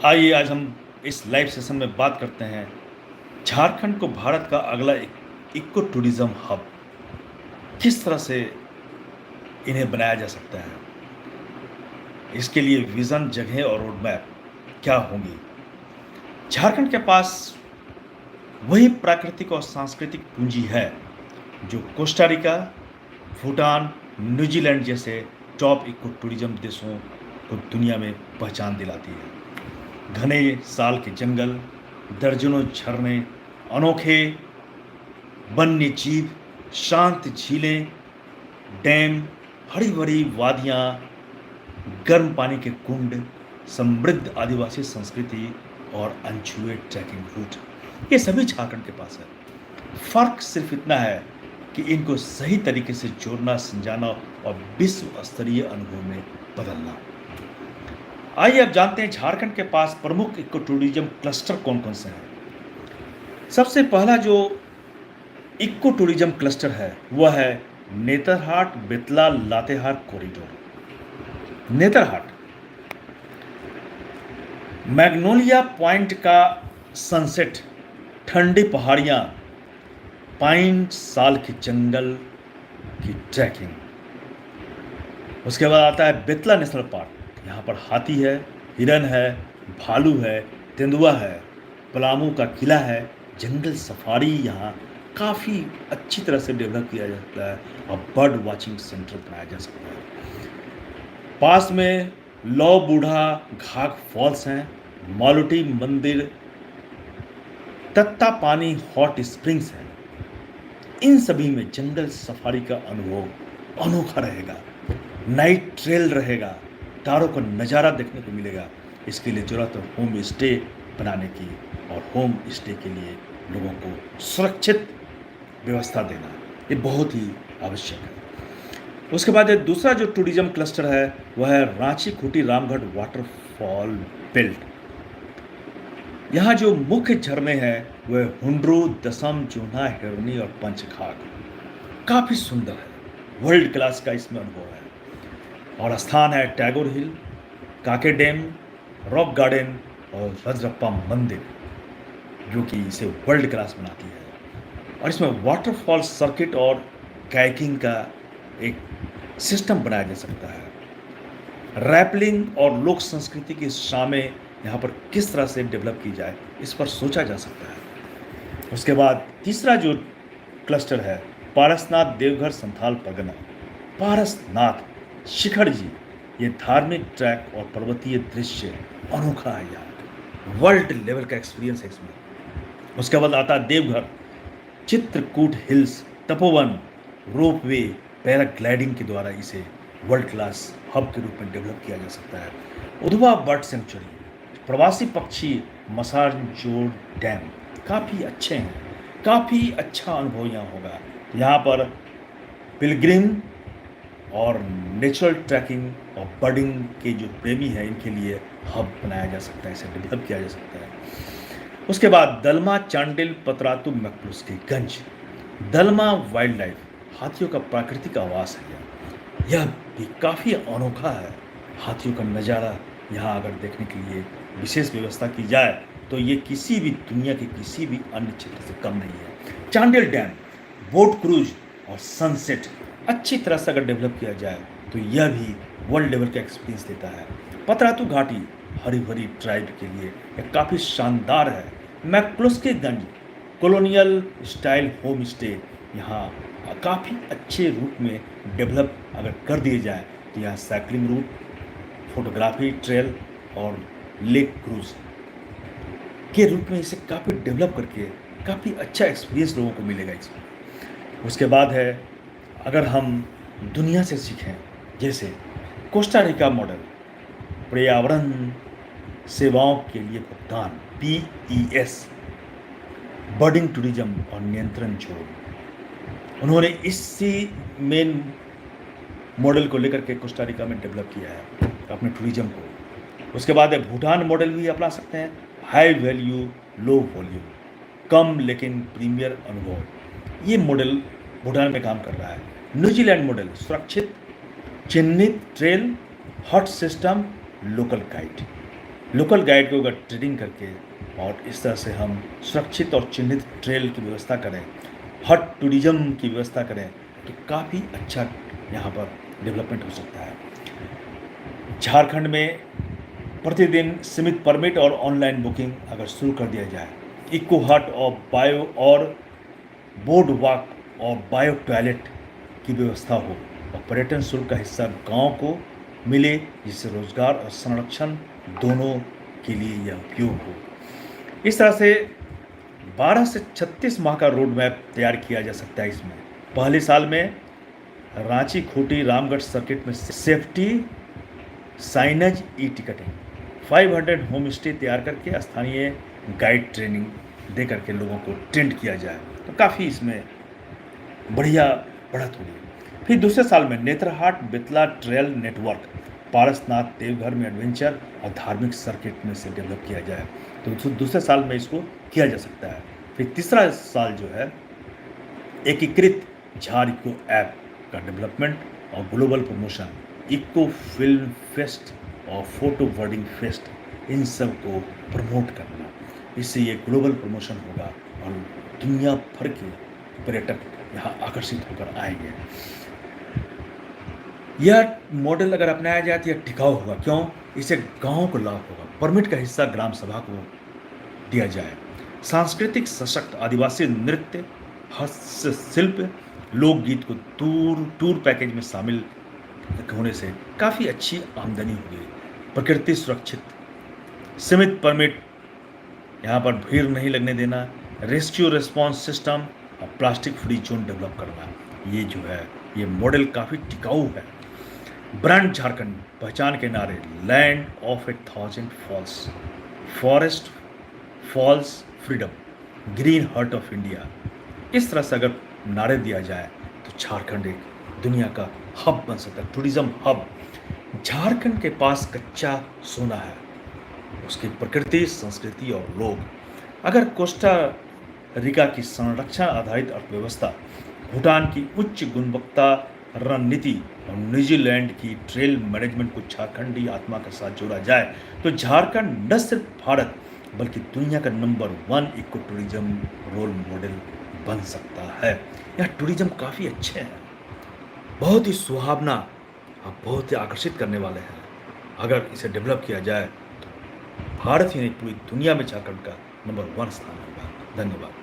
आइए आज हम इस लाइव सेशन में बात करते हैं झारखंड को भारत का अगला इको टूरिज्म हब किस तरह से इन्हें बनाया जा सकता है। इसके लिए विजन, जगह और रोड मैप क्या होंगी। झारखंड के पास वही प्राकृतिक और सांस्कृतिक पूंजी है जो कोस्टारिका, भूटान, न्यूजीलैंड जैसे टॉप इको टूरिज्म देशों को दुनिया में पहचान दिलाती है। घने साल के जंगल, दर्जनों झरने, अनोखे वन्य जीव, शांत झीलें, डैम, हरी भरी वादियाँ, गर्म पानी के कुंड, समृद्ध आदिवासी संस्कृति और अनछुए ट्रैकिंग रूट, ये सभी झारखंड के पास है। फर्क सिर्फ इतना है कि इनको सही तरीके से जोड़ना, संजाना और विश्व स्तरीय अनुभव में बदलना। आइए अब जानते हैं झारखंड के पास प्रमुख इको टूरिज्म क्लस्टर कौन कौन से हैं। सबसे पहला जो इको टूरिज्म क्लस्टर है वह है Netarhat Betla Latehar corridor. Netarhat Magnolia point का सनसेट, ठंडी पहाड़ियाँ, पाइन साल के जंगल की ट्रैकिंग। उसके बाद आता है बेतला नेशनल पार्क। यहाँ पर हाथी है, हिरन है, भालू है, तेंदुआ है, पलामू का किला है, जंगल सफारी यहाँ काफ़ी अच्छी तरह से डेवलप किया जा सकता है और बर्ड वाचिंग सेंटर बनाया जा सकता है। पास में लौ बूढ़ा घाघ फॉल्स हैं, मालुटी मंदिर, तत्ता पानी हॉट स्प्रिंग्स हैं। इन सभी में जंगल सफारी का अनुभव अनोखा रहेगा, नाइट ट्रेल रहेगा, तारों का नज़ारा देखने को मिलेगा। इसके लिए ज़रूरत है होम स्टे बनाने की, और होम स्टे के लिए लोगों को सुरक्षित व्यवस्था देना ये बहुत ही आवश्यक है। उसके बाद दूसरा जो टूरिज्म क्लस्टर है वह है रांची खूंटी रामगढ़ वाटरफॉल बेल्ट। यहाँ जो मुख्य झरने हैं वह हुंड्रू, दसम, जूना, हिरनी और पंचघाघ, काफ़ी सुंदर है, वर्ल्ड क्लास का इसमें अनुभव है। और स्थान है टैगोर हिल, काके डैम, रॉक गार्डन और रजरप्पा मंदिर, जो कि इसे वर्ल्ड क्लास बनाती है। और इसमें वाटरफॉल सर्किट और कायाकिंग का एक सिस्टम बनाया जा सकता है। रैपलिंग और लोक संस्कृति की शामें यहाँ पर किस तरह से डेवलप की जाए, इस पर सोचा जा सकता है। उसके बाद तीसरा जो क्लस्टर है पारसनाथ देवघर संथाल परगना। पारसनाथ शिखर जी, ये धार्मिक ट्रैक और पर्वतीय दृश्य अनोखा है, यहाँ वर्ल्ड लेवल का एक्सपीरियंस है इसमें। उसके बाद आता है Deoghar, Chitrakoot hills, Tapovan, ropeway, paragliding के द्वारा इसे वर्ल्ड क्लास हब के रूप में डेवलप किया जा सकता है। उधवा बर्ड सेंचुरी, प्रवासी पक्षी, मसारजोड़ डैम, काफ़ी अच्छे हैं, काफ़ी अच्छा अनुभव यहाँ होगा। यहाँ पर पिलग्रिम और नेचुरल ट्रैकिंग और बर्डिंग के जो प्रेमी हैं इनके लिए हब बनाया जा सकता है, इसे डेवलप किया जा सकता है। उसके बाद दलमा, चांडिल, पतरातू, मैक्लुस्की गंज। दलमा वाइल्ड लाइफ, हाथियों का प्राकृतिक आवास है यह भी काफ़ी अनोखा है। हाथियों का नज़ारा यहाँ अगर देखने के लिए विशेष व्यवस्था की जाए तो ये किसी भी दुनिया के किसी भी अन्य क्षेत्र से कम नहीं है। चांडिल डैम, बोट क्रूज और सनसेट अच्छी तरह से अगर डेवलप किया जाए तो यह भी वर्ल्ड लेवल का एक्सपीरियंस देता है। पतरातू घाटी हरी भरी ट्राइब के लिए यह काफ़ी शानदार है। मैक्लुस्की गंज, कॉलोनियल स्टाइल होम स्टे, यहाँ काफ़ी अच्छे रूप में डेवलप अगर कर दिए जाए तो यहाँ साइकिलिंग रूट, फोटोग्राफी ट्रेल और लेक क्रूज के रूप में इसे काफ़ी डेवलप करके काफ़ी अच्छा एक्सपीरियंस लोगों को मिलेगा इसमें। उसके बाद है अगर हम दुनिया से सीखें, जैसे कोस्टारिका मॉडल, पर्यावरण सेवाओं के लिए भुगतान, PES, बर्डिंग टूरिज्म और नियंत्रण जोड़, उन्होंने इसी मेन मॉडल को लेकर के कोस्टारिका में डेवलप किया है अपने टूरिज्म को। उसके बाद है भूटान मॉडल भी अपना सकते हैं, हाई वैल्यू लो वॉल्यूम, कम लेकिन प्रीमियर अनुभव, ये मॉडल भूटान में काम कर रहा है। न्यूजीलैंड मॉडल, सुरक्षित, चिन्हित trail, hot system, local guide. Local guide को अगर ट्रेनिंग करके और इस तरह से हम सुरक्षित और चिन्हित ट्रेल की व्यवस्था करें, हॉट टूरिज्म की व्यवस्था करें, तो काफ़ी अच्छा यहाँ पर डेवलपमेंट हो सकता है। झारखंड में प्रतिदिन सीमित परमिट और ऑनलाइन बुकिंग अगर शुरू कर दिया जाए, इको हट और बायो और बोर्ड वॉक और बायो टॉयलेट की व्यवस्था हो और पर्यटन शुल्क का हिस्सा गांव को मिले, जिससे रोजगार और संरक्षण दोनों के लिए यह उपयोग हो। इस तरह से 12 से 36 माह का रोड मैप तैयार किया जा सकता है। इसमें पहले साल में रांची, खूंटी, रामगढ़ सर्किट में safety signage, e ticketing, 500 home stay तैयार करके स्थानीय गाइड ट्रेनिंग दे करके लोगों को ट्रेंड किया जाए, तो काफ़ी इसमें बढ़िया बढ़त होगी। फिर दूसरे साल में नेत्रहाट बेतला ट्रेल नेटवर्क पारसनाथ देवघर में एडवेंचर और धार्मिक सर्किट में से डेवलप किया जाए, तो दूसरे साल में इसको किया जा सकता है। फिर तीसरा साल जो है एकीकृत झार इको ऐप का डेवलपमेंट और global promotion, eco film fest और फोटो वर्डिंग फेस्ट, इन सब को प्रमोट करना, इससे ये ग्लोबल प्रमोशन होगा और दुनिया भर के पर्यटक यहाँ आकर्षित होकर आएंगे। यह मॉडल अगर अपनाया जाए तो यह टिकाऊ होगा। क्यों? इससे गाँव को लाभ होगा। परमिट का हिस्सा ग्राम सभा को दिया जाए। सांस्कृतिक सशक्त आदिवासी नृत्य, हस्तशिल्प, लोकगीत को टूर पैकेज में शामिल होने से काफ़ी अच्छी आमदनी होगी। प्रकृति सुरक्षित, सीमित परमिट, यहाँ पर भीड़ नहीं लगने देना, रेस्क्यू रिस्पॉन्स सिस्टम और प्लास्टिक फ्री जोन डेवलप करना, ये जो है ये मॉडल काफ़ी टिकाऊ है। ब्रांड झारखंड पहचान के नारे, land of 1000 falls, forest falls freedom, green heart of India, इस तरह से अगर नारे दिया जाए तो झारखंड एक दुनिया का हब बन सकता है, टूरिज्म हब। झारखंड के पास कच्चा सोना है, उसकी प्रकृति, संस्कृति और लोग। अगर कोस्टा रिका की संरक्षण आधारित अर्थव्यवस्था, भूटान की उच्च गुणवत्ता रणनीति और न्यूजीलैंड की ट्रेल मैनेजमेंट को झारखंडी आत्मा के साथ जोड़ा जाए, तो झारखंड न सिर्फ भारत बल्कि दुनिया का number 1 eco tourism role model बन सकता है। यह टूरिज्म काफ़ी अच्छे हैं, बहुत ही सुहावना और बहुत ही आकर्षित करने वाले हैं। अगर इसे डेवलप किया जाए तो भारत ही नहीं पूरी दुनिया में झारखंड का नंबर 1 स्थान होगा। धन्यवाद।